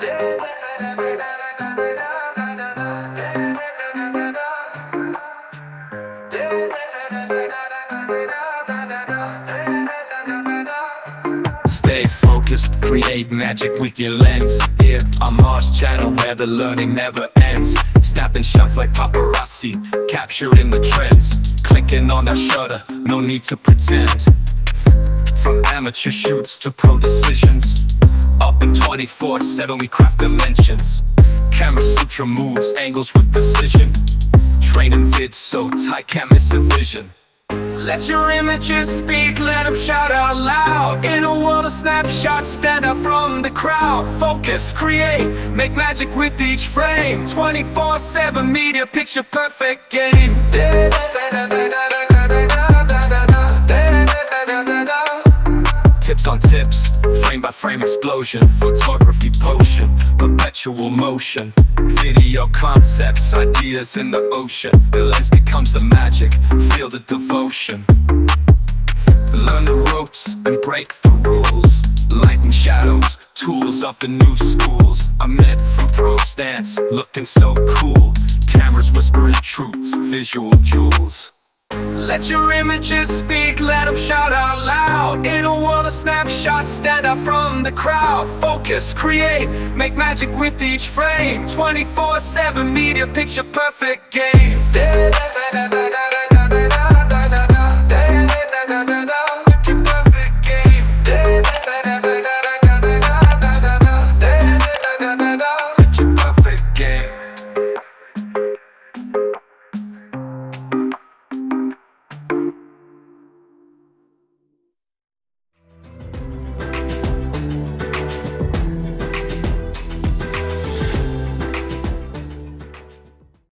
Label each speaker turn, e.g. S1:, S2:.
S1: Stay focused, create magic with your lens. Here, Amar's channel where the learning never ends. Snapping shots like paparazzi, capturing the trends. Clicking on that shutter, no need to pretend. From amateur shoots to pro decisions, up in 24/7 we craft dimensions. Camera Sutra moves, angles with precision. Training vids so tight, can't miss a vision. Let your images speak, let them shout out loud. In a world of snapshots, stand out from the crowd. Focus, create, make magic with each frame. 24/7 media, picture perfect game. Tips on tips, frame by frame explosion. Photography potion, perpetual motion. Video concepts, ideas in the ocean. The lens becomes the magic, feel the devotion. Learn the ropes and break the rules. Light and shadows, tools of the new schools. Amar from pro stance, looking so cool. Cameras whispering truths, visual jewels. Let your images speak, let them shout out loud. In a world of snapshots, stand out from the crowd. Focus, create, make magic with each frame. 24/7 media, picture perfect game.